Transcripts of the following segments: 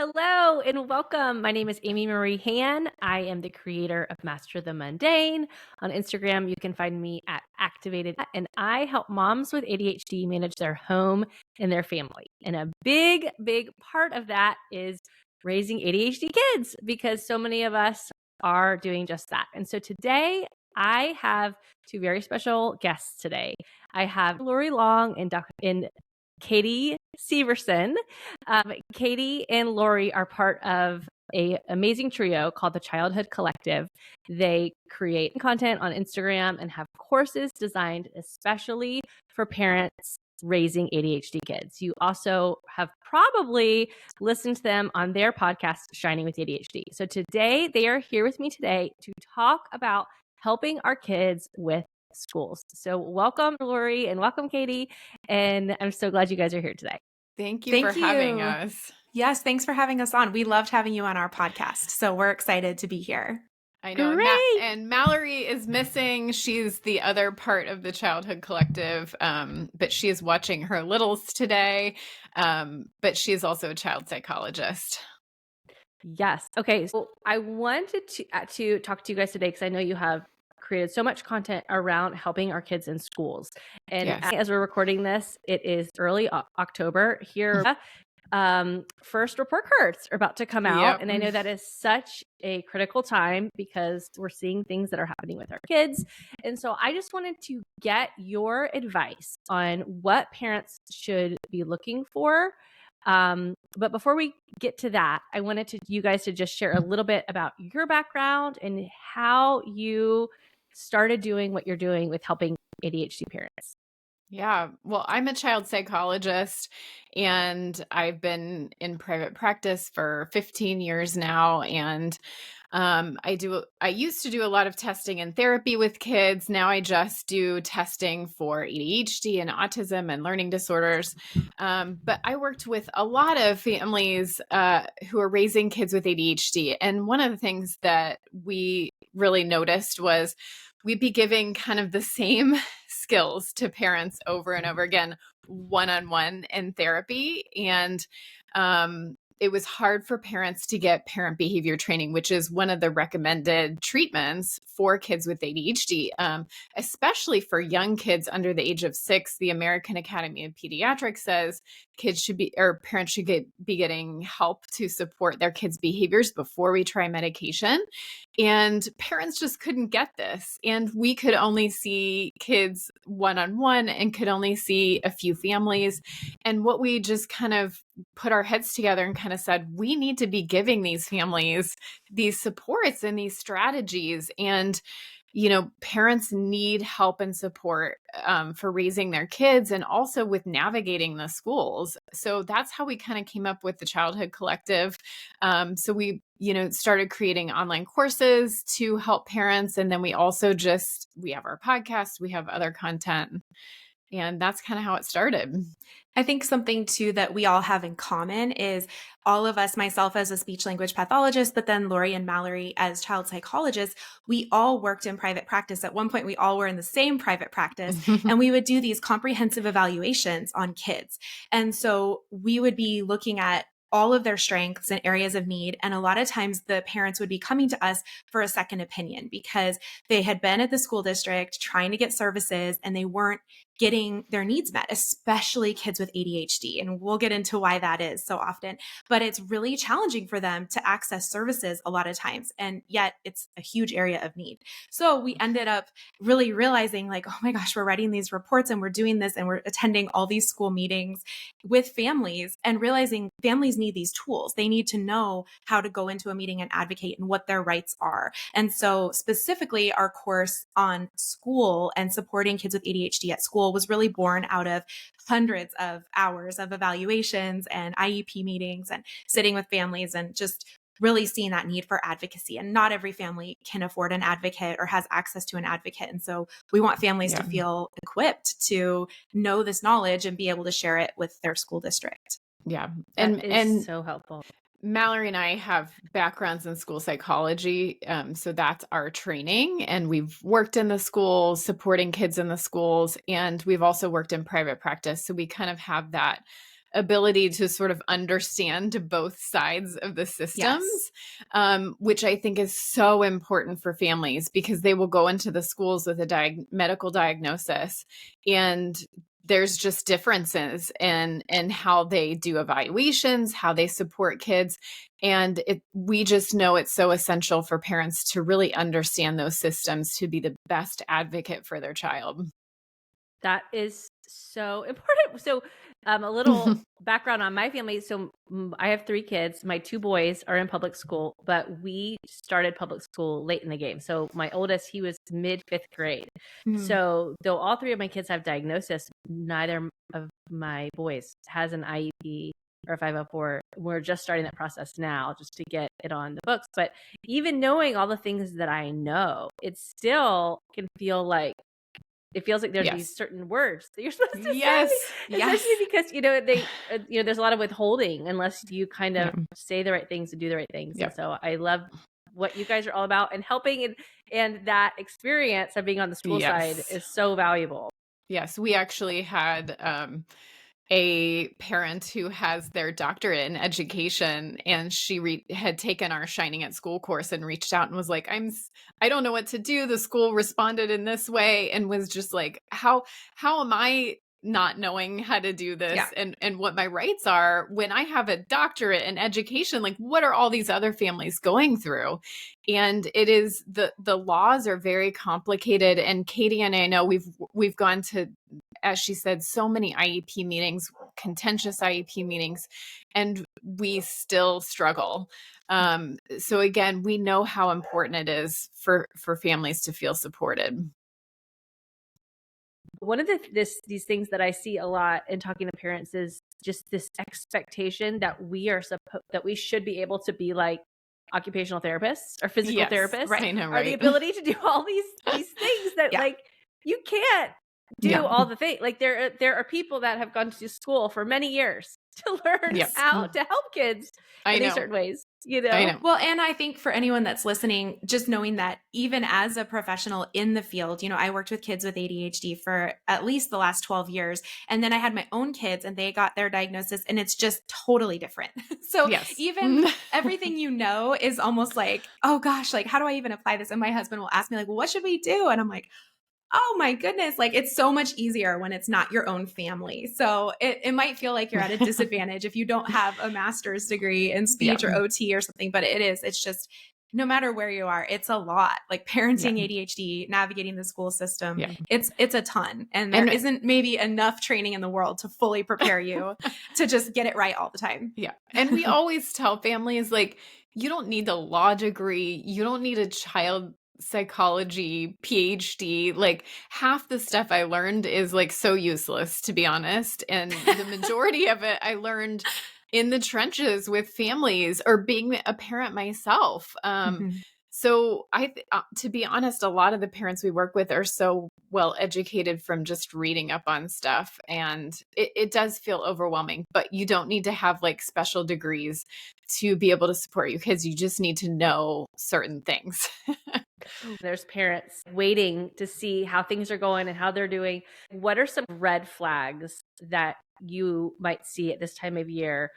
Hello and welcome. My name is Amy Marie Han. I am the creator of Master the Mundane. On Instagram, you can find me at Activated, and I help moms with ADHD manage their home and their family. And a big part of that is raising ADHD kids because so many of us are doing just that. And so today, I have two very special guests today. I have Lori Long and Katie Severson. Katie and Lori are part of an amazing trio called the Childhood Collective. They create content on Instagram and have courses designed especially for parents raising ADHD kids. You also have probably listened to them on their podcast, Shining with ADHD. So today, they are here with me today to talk about helping our kids with schools. So welcome, Lori, and welcome, Katie. And I'm so glad you guys are here today. Thank you for having us. Yes, thanks for having us on. We loved having you on our podcast, so we're excited to be here. I know. Great. And Mallory is missing. She's the other part of the Childhood Collective, but she is watching her littles today. But she is also a child psychologist. Yes. Okay. So I wanted to talk to you guys today because I know you have created so much content around helping our kids in schools. And Yes. as we're recording this, it is early October here. First report cards are about to come out. Yep. And I know that is such a critical time because we're seeing things that are happening with our kids. And so I just wanted to get your advice on what parents should be looking for. But before we get to that, I wanted you guys to just share a little bit about your background and how you started doing what you're doing with helping ADHD parents. Yeah. Well, I'm a child psychologist and I've been in private practice for 15 years now. And I used to do a lot of testing and therapy with kids. Now I just do testing for ADHD and autism and learning disorders. But I worked with a lot of families who are raising kids with ADHD. And one of the things that we really noticed was we'd be giving kind of the same skills to parents over and over again, one-on-one in therapy. And it was hard for parents to get parent behavior training, which is one of the recommended treatments for kids with ADHD, especially for young kids under the age of 6. The American Academy of Pediatrics says parents should be getting help to support their kids' behaviors before we try medication. And parents just couldn't get this. And we could only see kids one-on-one and could only see a few families. And what we just kind of put our heads together and kind of said, we need to be giving these families these supports and these strategies. And parents need help and support for raising their kids and also with navigating the schools. So that's how we kind of came up with the Childhood Collective. So we, started creating online courses to help parents. And then we also we have our podcast, we have other content. And that's kind of how it started. I think something too that we all have in common is all of us, myself as a speech language pathologist, but then Lori and Mallory as child psychologists, we all worked in private practice. At one point, we all were in the same private practice and we would do these comprehensive evaluations on kids. And so we would be looking at all of their strengths and areas of need. And a lot of times the parents would be coming to us for a second opinion because they had been at the school district trying to get services and they weren't getting their needs met, especially kids with ADHD. And we'll get into why that is so often, but it's really challenging for them to access services a lot of times. And yet it's a huge area of need. So we ended up really realizing like, oh my gosh, we're writing these reports and we're doing this and we're attending all these school meetings with families and realizing families need these tools. They need to know how to go into a meeting and advocate and what their rights are. And so specifically our course on school and supporting kids with ADHD at school was really born out of hundreds of hours of evaluations and IEP meetings and sitting with families and just really seeing that need for advocacy. And not every family can afford an advocate or has access to an advocate. And so we want families to feel equipped to know this knowledge and be able to share it with their school district. Yeah. And so helpful. Mallory and I have backgrounds in school psychology. So that's our training. And we've worked in the schools, supporting kids in the schools. And we've also worked in private practice. So we kind of have that ability to sort of understand both sides of the systems, which I think is so important for families, because they will go into the schools with a medical diagnosis, and there's just differences in how they do evaluations, how they support kids. And we just know it's so essential for parents to really understand those systems to be the best advocate for their child. That is so important. So, a little background on my family. So, I have 3 kids. My 2 boys are in public school, but we started public school late in the game. So, my oldest, he was mid 5th grade. So, though all 3 of my kids have diagnosis, neither of my boys has an IEP or 504. We're just starting that process now just to get it on the books. But even knowing all the things that I know, it still can feel like it feels like there's these certain words that you're supposed to say, especially because, there's a lot of withholding unless you kind of say the right things and do the right things. And so I love what you guys are all about, and helping, and that experience of being on the school side is so valuable. Yes, we actually had a parent who has their doctorate in education, and she had taken our Shining at School course and reached out and was like, I don't know what to do. The school responded in this way, and was just like, how am I not knowing how to do this and what my rights are when I have a doctorate in education? Like, what are all these other families going through? And it is the laws are very complicated. And Katie and I know we've gone to, as she said, so many IEP meetings, contentious IEP meetings, and we still struggle. So again, we know how important it is for families to feel supported. One of these things that I see a lot in talking to parents is just this expectation that we should be able to be like occupational therapists or physical therapists, right? I know, right? Or the ability to do all these things that like you can't do all the things. Like there are people that have gone to school for many years to learn how to help kids in these certain ways. I know. Well, and I think for anyone that's listening, just knowing that even as a professional in the field, I worked with kids with ADHD for at least the last 12 years. And then I had my own kids and they got their diagnosis, and it's just totally different. So even everything is almost like, oh gosh, like how do I even apply this? And my husband will ask me like, well, what should we do? And I'm like, oh my goodness, like it's so much easier when it's not your own family. So it might feel like you're at a disadvantage if you don't have a master's degree in speech or OT or something, but it's just, no matter where you are, it's a lot. Like parenting ADHD, navigating the school system, it's a ton. And there isn't maybe enough training in the world to fully prepare you to just get it right all the time. Yeah. And we always tell families, like, you don't need a law degree. You don't need a child psychology PhD. Like half the stuff I learned is like so useless, to be honest. And the majority of it I learned in the trenches with families or being a parent myself. So to be honest, a lot of the parents we work with are so well educated from just reading up on stuff. And it does feel overwhelming, but you don't need to have like special degrees to be able to support your kids. You just need to know certain things. There's parents waiting to see how things are going and how they're doing. What are some red flags that you might see at this time of year,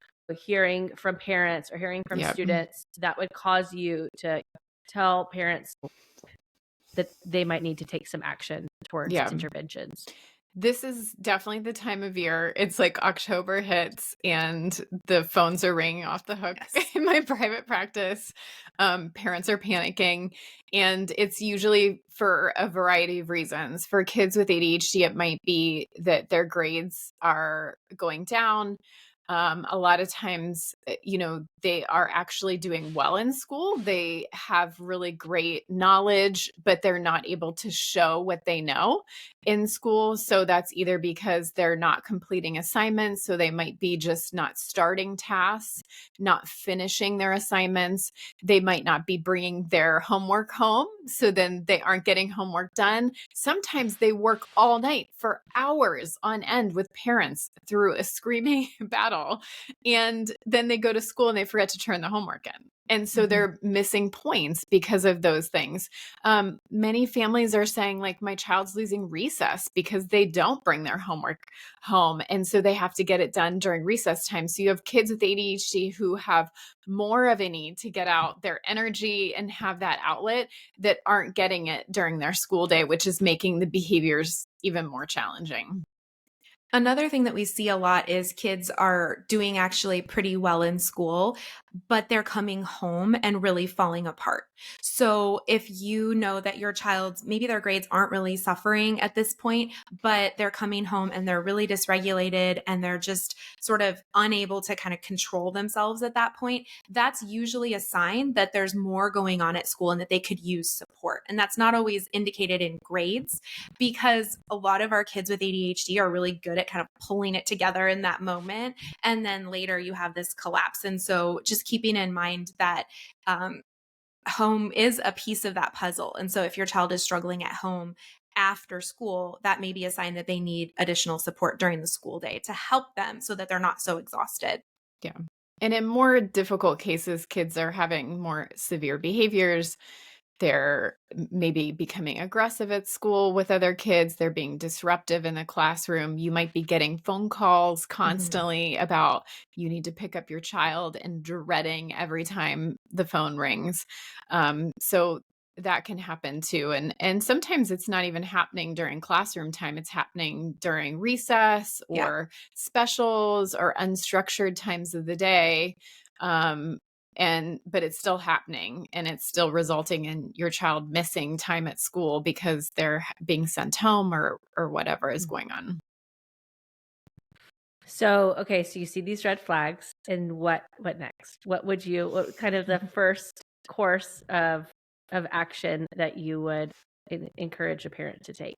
hearing from parents or hearing from students, that would cause you to tell parents that they might need to take some action towards interventions? This is definitely the time of year. It's like October hits and the phones are ringing off the hook in my private practice. Parents are panicking, and it's usually for a variety of reasons. For kids with ADHD, it might be that their grades are going down. A lot of times, they are actually doing well in school. They have really great knowledge, but they're not able to show what they know in school. So that's either because they're not completing assignments. So they might be just not starting tasks, not finishing their assignments. They might not be bringing their homework home. So then they aren't getting homework done. Sometimes they work all night for hours on end with parents through a screaming battle. And then they go to school and they forget to turn the homework in. And so they're missing points because of those things. Many families are saying, like, my child's losing recess because they don't bring their homework home. And so they have to get it done during recess time. So you have kids with ADHD who have more of a need to get out their energy and have that outlet that aren't getting it during their school day, which is making the behaviors even more challenging. Another thing that we see a lot is kids are doing actually pretty well in school, but they're coming home and really falling apart. So if you know that your child's, maybe their grades aren't really suffering at this point, but they're coming home and they're really dysregulated and they're just sort of unable to kind of control themselves at that point, that's usually a sign that there's more going on at school and that they could use support. And that's not always indicated in grades, because a lot of our kids with ADHD are really good at kind of pulling it together in that moment. And then later you have this collapse. And so just keeping in mind that home is a piece of that puzzle. And so if your child is struggling at home after school, that may be a sign that they need additional support during the school day to help them so that they're not so exhausted. Yeah. And in more difficult cases, kids are having more severe behaviors. They're maybe becoming aggressive at school with other kids. They're being disruptive in the classroom. You might be getting phone calls constantly about you need to pick up your child and dreading every time the phone rings. So that can happen too. And sometimes it's not even happening during classroom time. It's happening during recess or specials or unstructured times of the day. But it's still happening, and it's still resulting in your child missing time at school because they're being sent home or whatever is going on. So, okay, so you see these red flags, and what next? What kind of the first course of action that you would encourage a parent to take?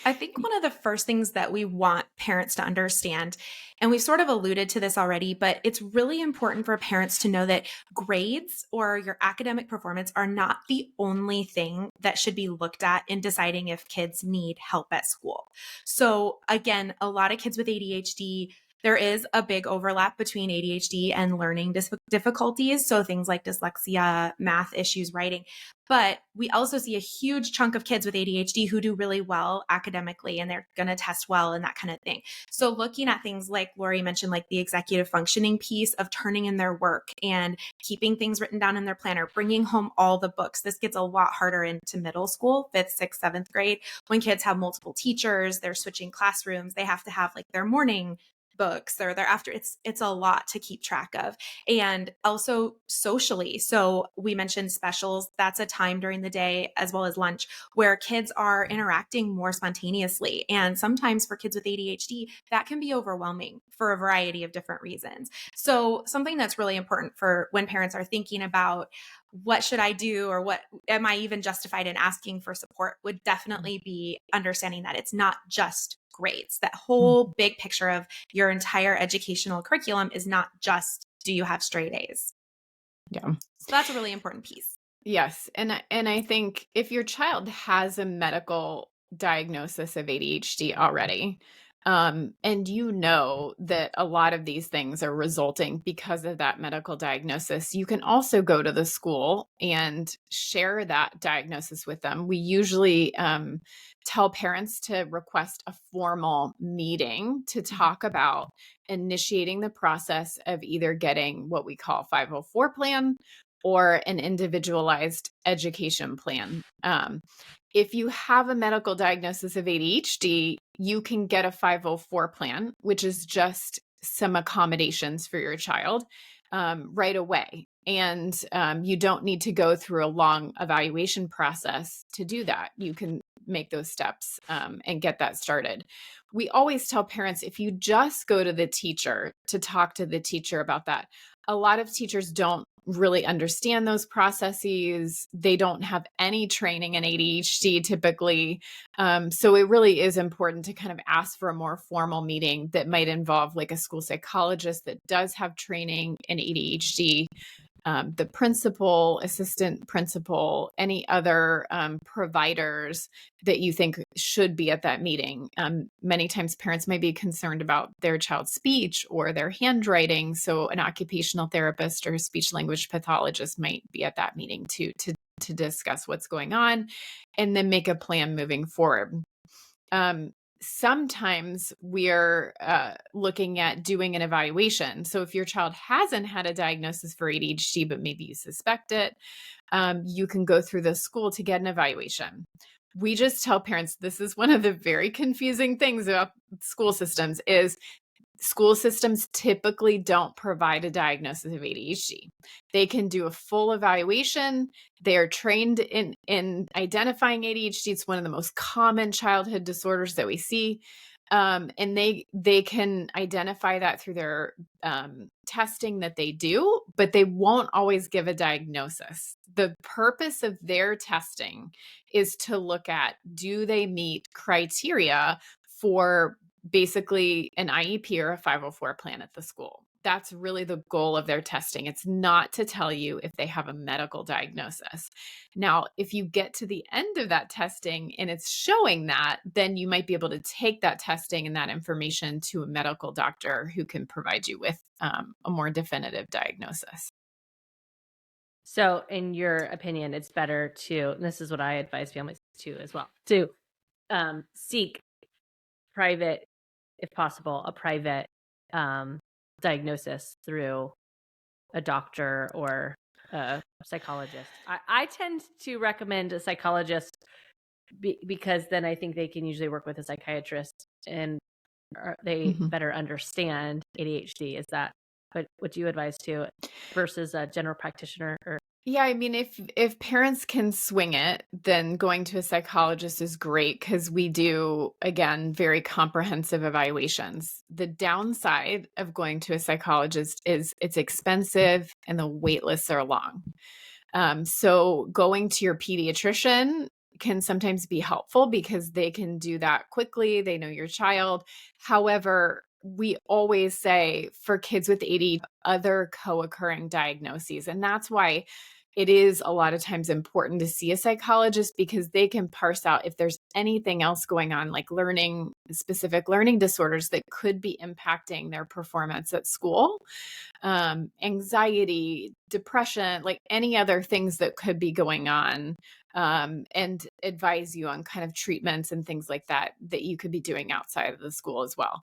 I think one of the first things that we want parents to understand, and we've sort of alluded to this already, but it's really important for parents to know that grades or your academic performance are not the only thing that should be looked at in deciding if kids need help at school. So again, a lot of kids with ADHD, there is a big overlap between ADHD and learning difficulties. So things like dyslexia, math issues, writing. But we also see a huge chunk of kids with ADHD who do really well academically and they're going to test well and that kind of thing. So looking at things like Lori mentioned, like the executive functioning piece of turning in their work and keeping things written down in their planner, bringing home all the books. This gets a lot harder into middle school, 5th, 6th, 7th grade, when kids have multiple teachers, they're switching classrooms, they have to have like their morning books or their after. It's a lot to keep track of. And also socially. So we mentioned specials. That's a time during the day as well as lunch where kids are interacting more spontaneously. And sometimes for kids with ADHD, that can be overwhelming for a variety of different reasons. So something that's really important for when parents are thinking about what should I do or what am I even justified in asking for support would definitely be understanding that it's not just grades. That whole big picture of your entire educational curriculum is not just, do you have straight A's? Yeah. So that's a really important piece. Yes. And I think if your child has a medical diagnosis of ADHD already, and you know that a lot of these things are resulting because of that medical diagnosis, you can also go to the school and share that diagnosis with them. We usually tell parents to request a formal meeting to talk about initiating the process of either getting what we call 504 plan or an individualized education plan. If you have a medical diagnosis of ADHD, you can get a 504 plan, which is just some accommodations for your child right away. And you don't need to go through a long evaluation process to do that. You can make those steps and get that started. We always tell parents, if you just go to the teacher to talk to the teacher about that, a lot of teachers don't really understand those processes. They don't have any training in ADHD typically. So it really is important to kind of ask for a more formal meeting that might involve like a school psychologist that does have training in ADHD the principal, assistant principal, any other providers that you think should be at that meeting. Many times parents may be concerned about their child's speech or their handwriting. So an occupational therapist or a speech language pathologist might be at that meeting too, to discuss what's going on and then make a plan moving forward. Sometimes we're looking at doing an evaluation. So if your child hasn't had a diagnosis for ADHD, but maybe you suspect it, you can go through the school to get an evaluation. We just tell parents, this is one of the very confusing things about school systems is school systems typically don't provide a diagnosis of ADHD. They can do a full evaluation. They are trained in identifying ADHD. It's one of the most common childhood disorders that we see. And they can identify that through their testing that they do, but they won't always give a diagnosis. The purpose of their testing is to look at, do they meet criteria for basically an IEP or a 504 plan at the school. That's really the goal of their testing. It's not to tell you if they have a medical diagnosis. Now, if you get to the end of that testing and it's showing that, then you might be able to take that testing and that information to a medical doctor who can provide you with a more definitive diagnosis. So in your opinion, it's better to, and this is what I advise families to as well, to seek private, if possible, a private diagnosis through a doctor or a psychologist. I tend to recommend a psychologist because then I think they can usually work with a psychiatrist and they better understand ADHD. Is that what you advise to versus a general practitioner? Yeah, I mean, if parents can swing it, then going to a psychologist is great because we do, again, very comprehensive evaluations. The downside of going to a psychologist is it's expensive and the wait lists are long. So going to your pediatrician can sometimes be helpful because they can do that quickly. They know your child. However, we always say for kids with ADHD, other co-occurring diagnoses. And that's why it is a lot of times important to see a psychologist because they can parse out if there's anything else going on, like specific learning disorders that could be impacting their performance at school, anxiety, depression, like any other things that could be going on, and advise you on kind of treatments and things like that you could be doing outside of the school as well.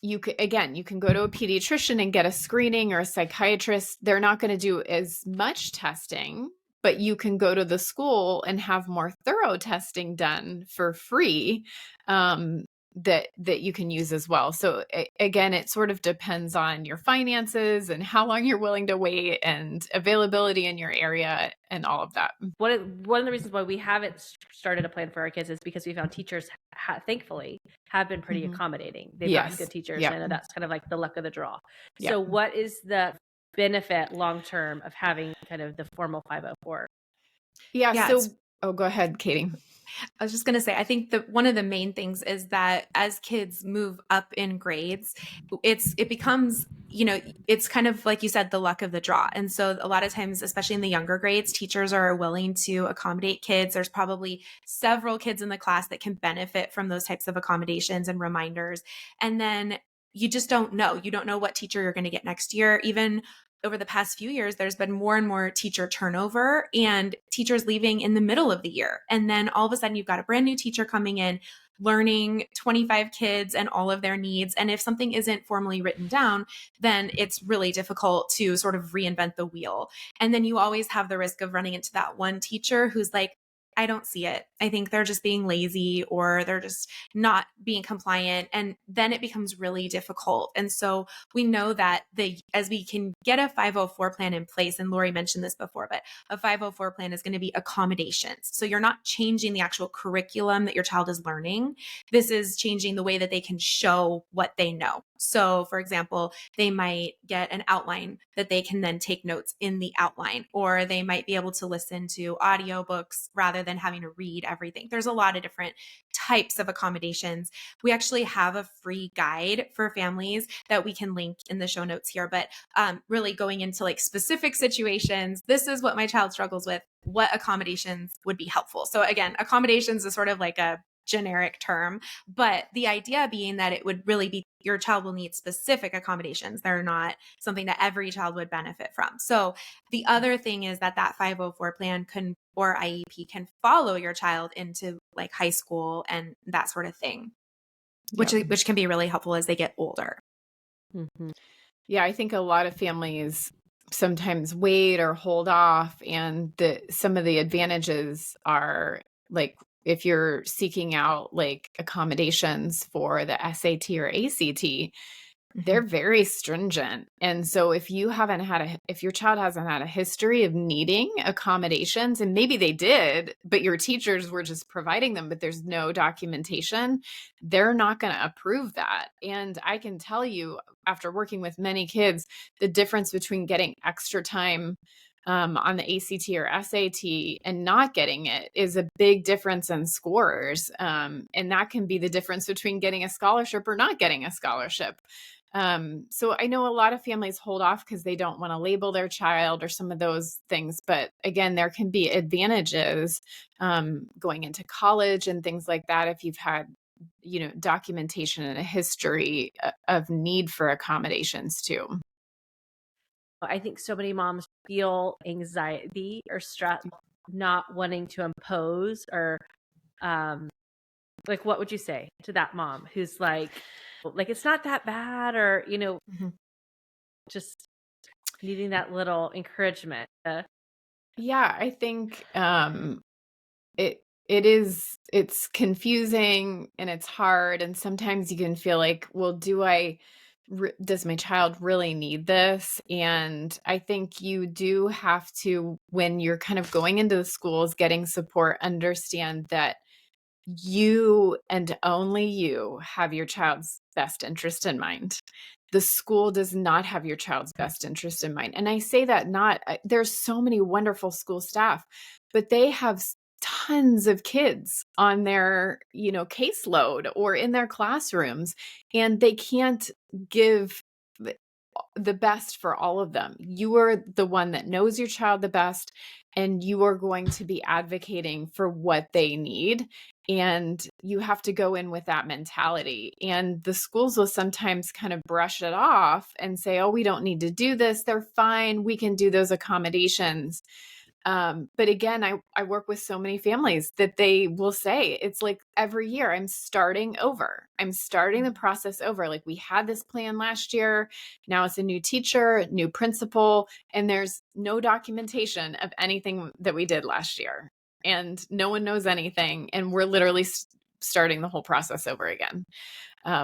You can go to a pediatrician and get a screening or a psychiatrist. They're not going to do as much testing, but you can go to the school and have more thorough testing done for free, that you can use as well. So again, it sort of depends on your finances and how long you're willing to wait and availability in your area and all of that. One of the reasons why we haven't started a plan for our kids is because we found teachers, thankfully, have been pretty accommodating. They've gotten good teachers. Yep. And that's kind of like the luck of the draw. Yep. So what is the benefit long-term of having kind of the formal 504? Oh, go ahead, Katie. I was just going to say, I think that one of the main things is that as kids move up in grades, it becomes, it's kind of like you said, the luck of the draw. And so a lot of times, especially in the younger grades, teachers are willing to accommodate kids. There's probably several kids in the class that can benefit from those types of accommodations and reminders. And then you just don't know. You don't know what teacher you're going to get next year. Even over the past few years, there's been more and more teacher turnover and teachers leaving in the middle of the year. And then all of a sudden you've got a brand new teacher coming in, learning 25 kids and all of their needs. And if something isn't formally written down, then it's really difficult to sort of reinvent the wheel. And then you always have the risk of running into that one teacher who's like, I don't see it. I think they're just being lazy or they're just not being compliant. And then it becomes really difficult. And so we know that as we can get a 504 plan in place, and Lori mentioned this before, but a 504 plan is going to be accommodations. So you're not changing the actual curriculum that your child is learning. This is changing the way that they can show what they know. So for example, they might get an outline that they can then take notes in the outline, or they might be able to listen to audiobooks rather than than having to read everything. There's a lot of different types of accommodations. We actually have a free guide for families that we can link in the show notes here, but really going into like specific situations. This is what my child struggles with. What accommodations would be helpful? So again, accommodations is sort of like a generic term, but the idea being that it would really be your child will need specific accommodations. They're not something that every child would benefit from. So the other thing is that 504 plan can or IEP can follow your child into like high school and that sort of thing, which can be really helpful as they get older. Mm-hmm. Yeah, I think a lot of families sometimes wait or hold off, and some of the advantages are like if you're seeking out like accommodations for the SAT or ACT, they're very stringent. And so if your child hasn't had a history of needing accommodations, and maybe they did, but your teachers were just providing them, but there's no documentation, they're not going to approve that. And I can tell you, after working with many kids, the difference between getting extra time on the ACT or SAT and not getting it is a big difference in scores. And that can be the difference between getting a scholarship or not getting a scholarship. So I know a lot of families hold off because they don't want to label their child or some of those things. But again, there can be advantages going into college and things like that if you've had, documentation and a history of need for accommodations too. I think so many moms feel anxiety or stress, not wanting to impose or, like, what would you say to that mom who's like, it's not that bad, or, just needing that little encouragement? Yeah, I think it's confusing and it's hard, and sometimes you can feel like, well, does my child really need this? And I think you do have to, when you're kind of going into the schools, getting support, understand that you and only you have your child's best interest in mind. The school does not have your child's best interest in mind. And I say that there's so many wonderful school staff, but they have tons of kids on their, caseload or in their classrooms, and they can't give the best for all of them. You are the one that knows your child the best, and you are going to be advocating for what they need. And you have to go in with that mentality. And the schools will sometimes kind of brush it off and say, oh, we don't need to do this. They're fine. We can do those accommodations. But again, I work with so many families that they will say, it's like every year I'm starting over. I'm starting the process over. Like, we had this plan last year. Now it's a new teacher, new principal, and there's no documentation of anything that we did last year. And no one knows anything. And we're literally starting the whole process over again.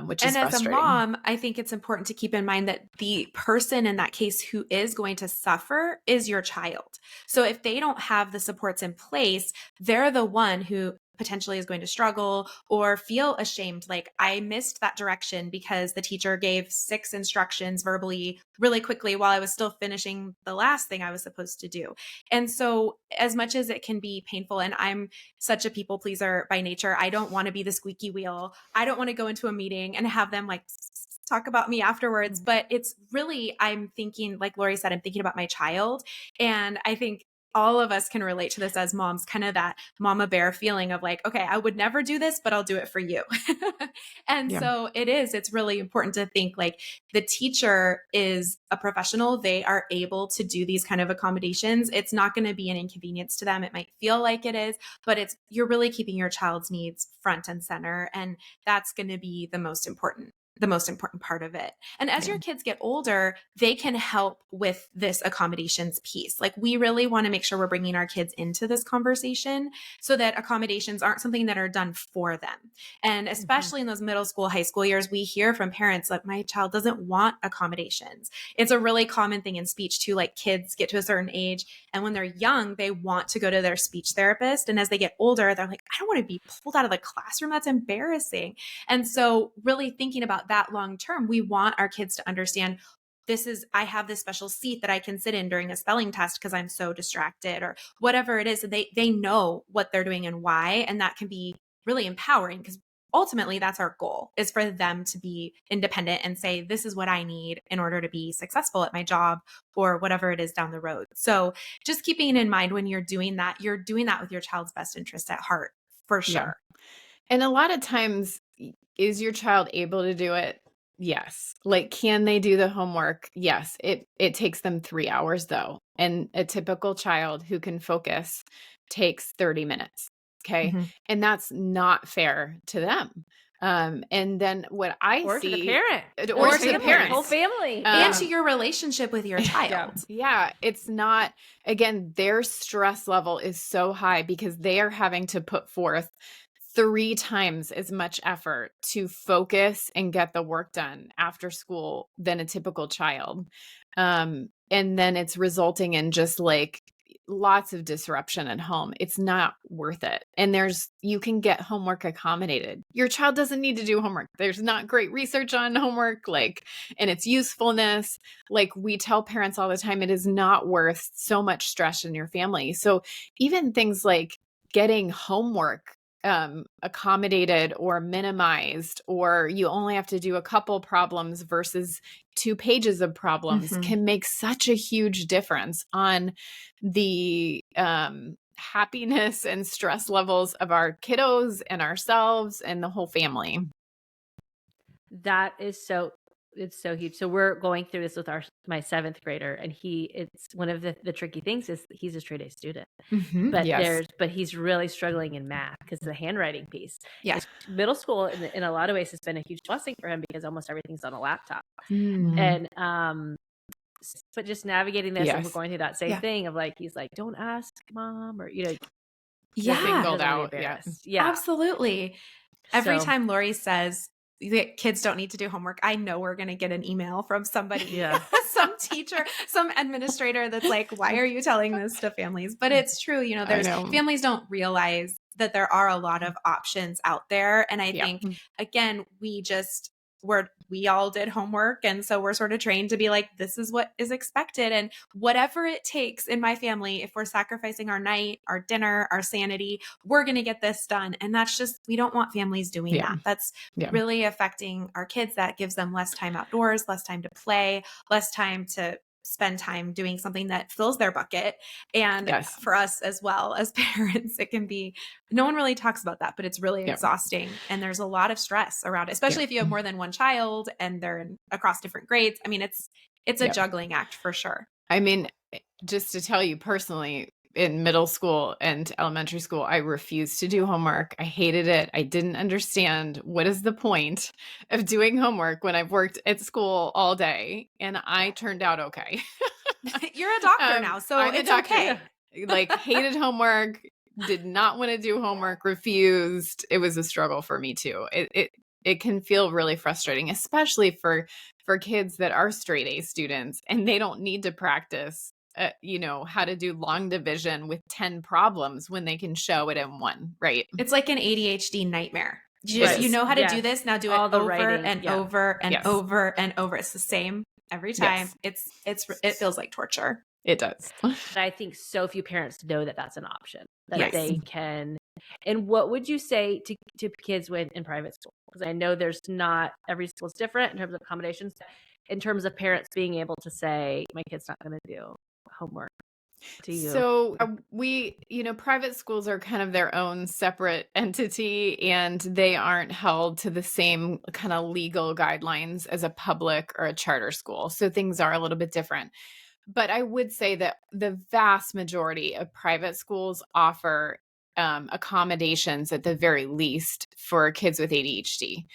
Which is frustrating. And as a mom, I think it's important to keep in mind that the person in that case who is going to suffer is your child. So if they don't have the supports in place, they're the one who potentially is going to struggle or feel ashamed. Like, I missed that direction because the teacher gave 6 instructions verbally really quickly while I was still finishing the last thing I was supposed to do. And so as much as it can be painful, and I'm such a people pleaser by nature, I don't want to be the squeaky wheel. I don't want to go into a meeting and have them like talk about me afterwards. But it's really, I'm thinking, like Lori said, I'm thinking about my child. And I think all of us can relate to this as moms, kind of that mama bear feeling of like, okay, I would never do this, but I'll do it for you. And so it's really important to think like the teacher is a professional. They are able to do these kind of accommodations. It's not going to be an inconvenience to them. It might feel like it is, but you're really keeping your child's needs front and center. And that's going to be the most important part of it. And as your kids get older, they can help with this accommodations piece. Like, we really want to make sure we're bringing our kids into this conversation so that accommodations aren't something that are done for them. And especially in those middle school, high school years, we hear from parents like, my child doesn't want accommodations. It's a really common thing in speech too. Like, kids get to a certain age, and when they're young, they want to go to their speech therapist. And as they get older, they're like, I don't want to be pulled out of the classroom. That's embarrassing. And so really thinking about that long term, we want our kids to understand I have this special seat that I can sit in during a spelling test because I'm so distracted, or whatever it is. They know what they're doing and why. And that can be really empowering, because ultimately that's our goal, is for them to be independent and say, this is what I need in order to be successful at my job or whatever it is down the road. So just keeping it in mind when you're doing that with your child's best interest at heart, for sure. And a lot of times, is your child able to do it? Yes. Like, can they do the homework? Yes. It takes them 3 hours though. And a typical child who can focus takes 30 minutes. Okay. Mm-hmm. And that's not fair to them. And then what I or see, to the parent, or to the family, parents, whole family, and to your relationship with your child. Yeah. It's not, again, their stress level is so high because they are having to put forth 3 times as much effort to focus and get the work done after school than a typical child. And then it's resulting in just like lots of disruption at home. It's not worth it. And you can get homework accommodated. Your child doesn't need to do homework. There's not great research on homework, and its usefulness. Like, we tell parents all the time, it is not worth so much stress in your family. So even things like getting homework accommodated or minimized, or you only have to do a couple problems versus 2 pages of problems, can make such a huge difference on the happiness and stress levels of our kiddos and ourselves and the whole family. That is it's so huge. So we're going through this with my 7th grader, and it's one of the tricky things is he's a straight A student, but he's really struggling in math because the handwriting piece. Yeah. Middle school in a lot of ways has been a huge blessing for him because almost everything's on a laptop. Mm-hmm. And but just navigating this, and we're going through that same thing of like, he's like, don't ask mom, or singled out. Yeah, absolutely. Every time Lori says kids don't need to do homework, I know we're going to get an email from somebody, some teacher, some administrator that's like, why are you telling this to families? But it's true. Families don't realize that there are a lot of options out there. And I think, again, we all did homework. And so we're sort of trained to be like, this is what is expected. And whatever it takes in my family, if we're sacrificing our night, our dinner, our sanity, we're going to get this done. And that's just, we don't want families doing that. That's really affecting our kids. That gives them less time outdoors, less time to play, less time to spend time doing something that fills their bucket. And for us as well as parents, it can be, no one really talks about that, but it's really exhausting. And there's a lot of stress around it, especially if you have more than one child and they're across different grades. I mean, it's a juggling act for sure. I mean, just to tell you personally, in middle school and elementary school, I refused to do homework. I hated it. I didn't understand what is the point of doing homework when I've worked at school all day, and I turned out okay. You're a doctor now, so it's okay. Like, hated homework, did not want to do homework, refused. It was a struggle for me too. It can feel really frustrating, especially for kids that are straight A students and they don't need to practice how to do long division with 10 problems when they can show it in one, right? It's like an ADHD nightmare. You know how to do this, now do it over and over and over and over. It's the same every time. It feels like torture. It does. And I think so few parents know that that's an option, that they can. And what would you say to kids in private school? Because I know every school is different in terms of accommodations, in terms of parents being able to say, my kid's not going to do homework to you. So private schools are kind of their own separate entity, and they aren't held to the same kind of legal guidelines as a public or a charter school. So things are a little bit different. But I would say that the vast majority of private schools offer accommodations at the very least for kids with ADHD.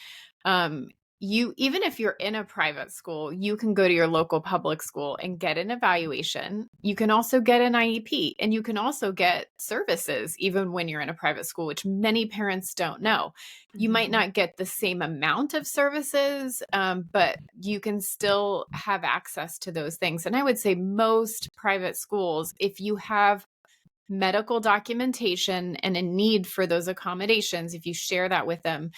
Even if you're in a private school, you can go to your local public school and get an evaluation. You can also get an IEP, and you can also get services even when you're in a private school, which many parents don't know. You might not get the same amount of services, but you can still have access to those things. And I would say most private schools, if you have medical documentation and a need for those accommodations, if you share that with them,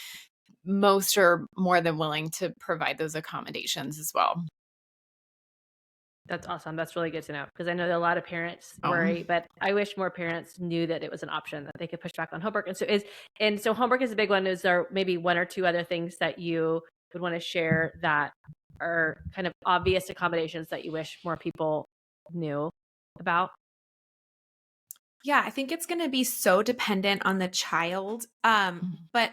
most are more than willing to provide those accommodations as well. That's awesome. That's really good to know because I know that a lot of parents Oh. worry, but I wish more parents knew that it was an option that they could push back on homework. And so homework is a big one. Is there maybe one or two other things that you would want to share that are kind of obvious accommodations that you wish more people knew about? Yeah, I think it's going to be so dependent on the child. But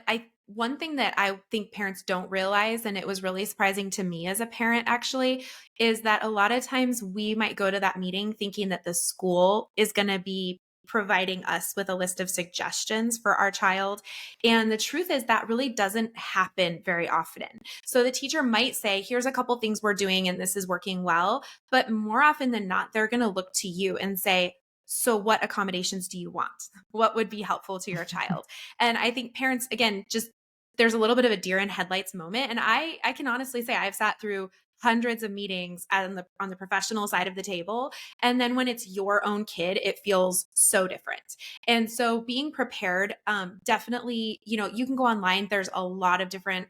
one thing that I think parents don't realize, and it was really surprising to me as a parent actually, is that a lot of times we might go to that meeting thinking that the school is going to be providing us with a list of suggestions for our child. And the truth is that really doesn't happen very often. So the teacher might say, here's a couple things we're doing and this is working well. But more often than not, they're going to look to you and say, so what accommodations do you want? What would be helpful to your child? And I think parents, again, just there's a little bit of a deer in headlights moment. And I can honestly say I've sat through hundreds of meetings on the professional side of the table. And then when it's your own kid, it feels so different. And so being prepared, definitely, you can go online. There's a lot of different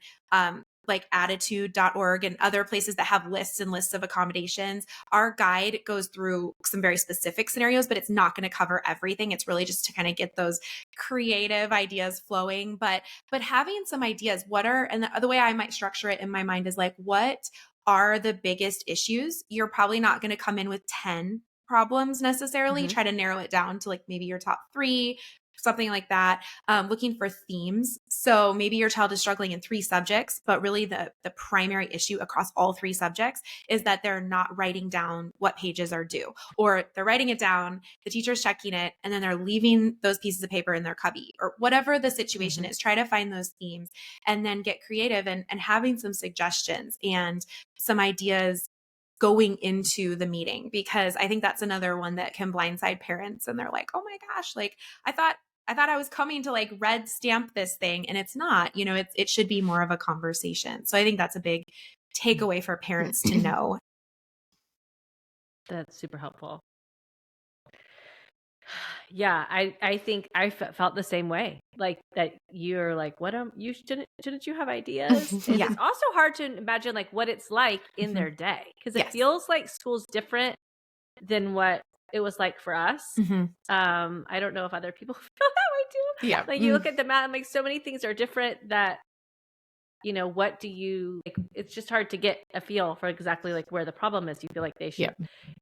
like attitude.org and other places that have lists and lists of accommodations. Our guide goes through some very specific scenarios, but it's not going to cover everything. It's really just to kind of get those creative ideas flowing. But having some ideas, and the way I might structure it in my mind is like, what are the biggest issues? You're probably not going to come in with 10 problems necessarily. Mhm. Try to narrow it down to like maybe your top 3, something like that. Looking for themes. So maybe your child is struggling in 3 subjects, but really the primary issue across all 3 subjects is that they're not writing down what pages are due, or they're writing it down, the teacher's checking it, and then they're leaving those pieces of paper in their cubby, or whatever the situation is. Try to find those themes and then get creative and having some suggestions and some ideas going into the meeting, because I think that's another one that can blindside parents, and they're like, oh my gosh, like I thought I was coming to like red stamp this thing, and it's not. It should be more of a conversation. So I think that's a big takeaway for parents to know. That's super helpful. Yeah, I think I felt the same way. Like that you're like, what you shouldn't you have ideas? And Yeah. it's also hard to imagine like what it's like in their day because it Yes. feels like school's different than what it was like for us. I don't know if other people feel that way too. Yeah. Like you look at the map, like so many things are different that what do you like? It's just hard to get a feel for exactly like where the problem is. You feel like they should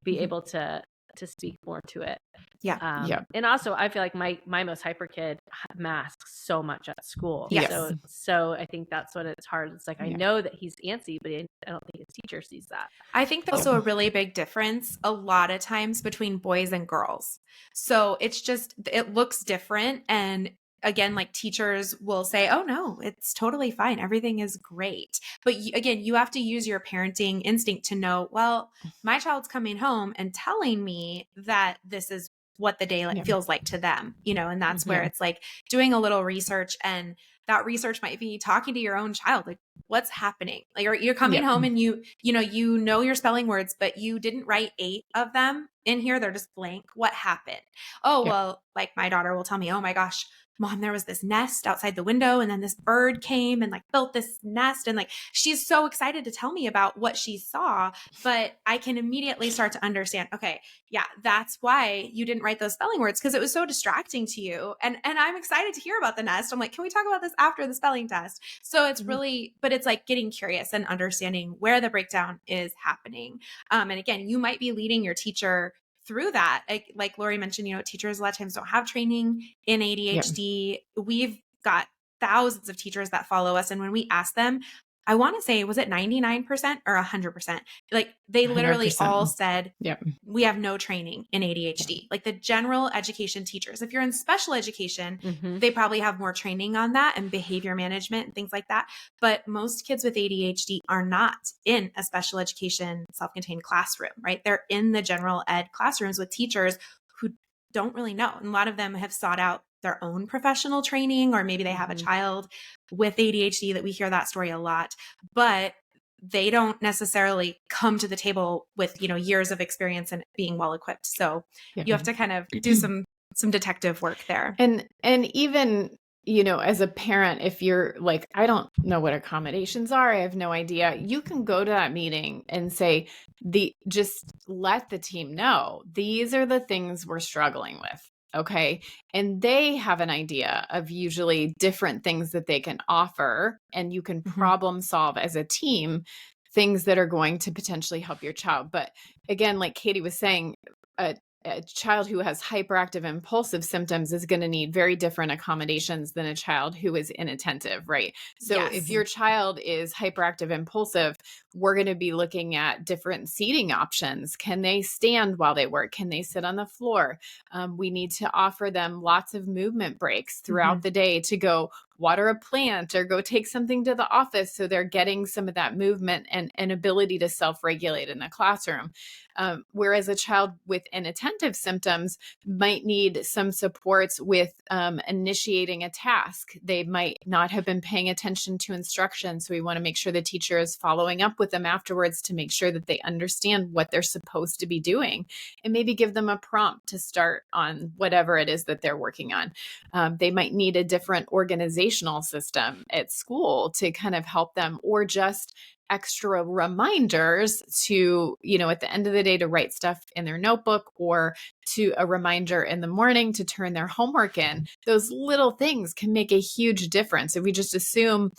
be able to speak more to it. Yeah. And also I feel like my most hyper kid masks so much at school. Yes. So I think that's what it's hard. It's like I know that he's antsy, but I don't think his teacher sees that. I think there's also a really big difference a lot of times between boys and girls. So it looks different. And again, like teachers will say, oh no, it's totally fine. Everything is great. But again, you have to use your parenting instinct to know, well, my child's coming home and telling me that this is what the day feels like to them, and that's where it's like doing a little research, and that research might be talking to your own child. Like, what's happening? Like, or you're coming home and you know your spelling words, but you didn't write 8 of them in here. They're just blank. What happened? Oh, well, like my daughter will tell me, oh my gosh, Mom, there was this nest outside the window, and then this bird came and like built this nest. And like, she's so excited to tell me about what she saw, but I can immediately start to understand, okay, yeah, that's why you didn't write those spelling words, because it was so distracting to you. And I'm excited to hear about the nest. I'm like, can we talk about this after the spelling test? So it's really, but it's like getting curious and understanding where the breakdown is happening. And again, you might be leading your teacher through that. Like Lori mentioned, teachers a lot of times don't have training in ADHD. We've got thousands of teachers that follow us. And when we ask them, I want to say, was it 99% or 100%? Like they literally 100%. all said, we have no training in ADHD. Like the general education teachers, if you're in special education, they probably have more training on that and behavior management and things like that. But most kids with ADHD are not in a special education self-contained classroom, right? They're in the general ed classrooms with teachers who don't really know. And a lot of them have sought out their own professional training, or maybe they have a child with ADHD. That we hear that story a lot, but they don't necessarily come to the table with, years of experience and being well equipped. So you have to kind of do some detective work there. And even as a parent, if you're like, I don't know what accommodations are, I have no idea, you can go to that meeting and say, just let the team know these are the things we're struggling with. Okay. And they have an idea of usually different things that they can offer, and you can problem solve as a team things that are going to potentially help your child. But again, like Katie was saying, a child who has hyperactive impulsive symptoms is going to need very different accommodations than a child who is inattentive, right? So if your child is hyperactive impulsive, we're going to be looking at different seating options. Can they stand while they work? Can they sit on the floor? We need to offer them lots of movement breaks throughout the day to go water a plant or go take something to the office, so they're getting some of that movement and an ability to self-regulate in the classroom. Whereas a child with inattentive symptoms might need some supports with initiating a task. They might not have been paying attention to instruction, so we want to make sure the teacher is following up with them afterwards to make sure that they understand what they're supposed to be doing, and maybe give them a prompt to start on whatever it is that they're working on. They might need a different organizational system at school to kind of help them, or just extra reminders to, at the end of the day, to write stuff in their notebook, or to a reminder in the morning to turn their homework in. Those little things can make a huge difference. If we just assume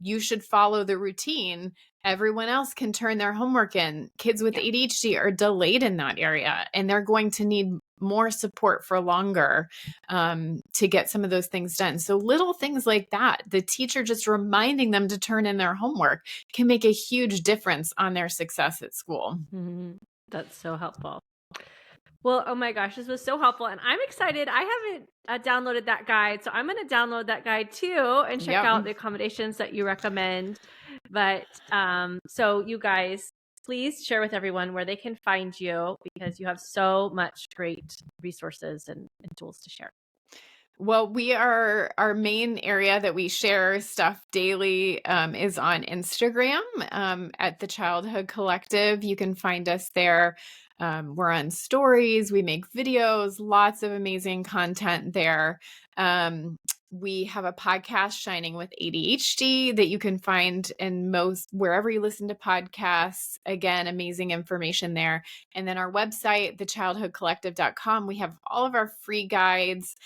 you should follow the routine, everyone else can turn their homework in. Kids with ADHD are delayed in that area, and they're going to need more support for longer to get some of those things done. So little things like that, the teacher just reminding them to turn in their homework, can make a huge difference on their success at school. That's so helpful. Well, oh my gosh, this was so helpful. And I'm excited. I haven't downloaded that guide, so I'm going to download that guide too and check out the accommodations that you recommend. But so you guys, please share with everyone where they can find you, because you have so much great resources and tools to share. Well, our main area that we share stuff daily is on Instagram at the Childhood Collective. You can find us there. We're on stories. We make videos, lots of amazing content there. We have a podcast, Shining with ADHD, that you can find in wherever you listen to podcasts. Again, amazing information there. And then our website, thechildhoodcollective.com, we have all of our free guides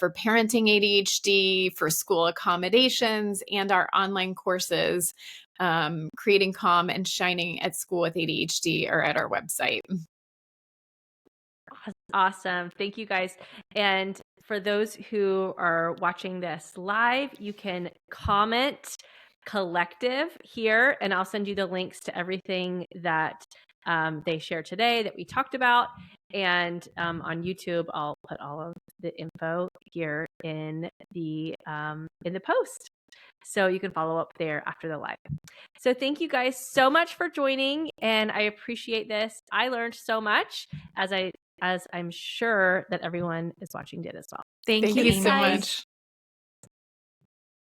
for parenting ADHD, for school accommodations, and our online courses, Creating Calm and Shining at School with ADHD, are at our website. Awesome. Thank you guys. And for those who are watching this live, you can comment collective here, and I'll send you the links to everything that they share today that we talked about. And on YouTube, I'll put all of the info here in the post, so you can follow up there after the live. So thank you guys so much for joining, and I appreciate this. I learned so much, as I'm sure that everyone is watching did as well. Thank you so much.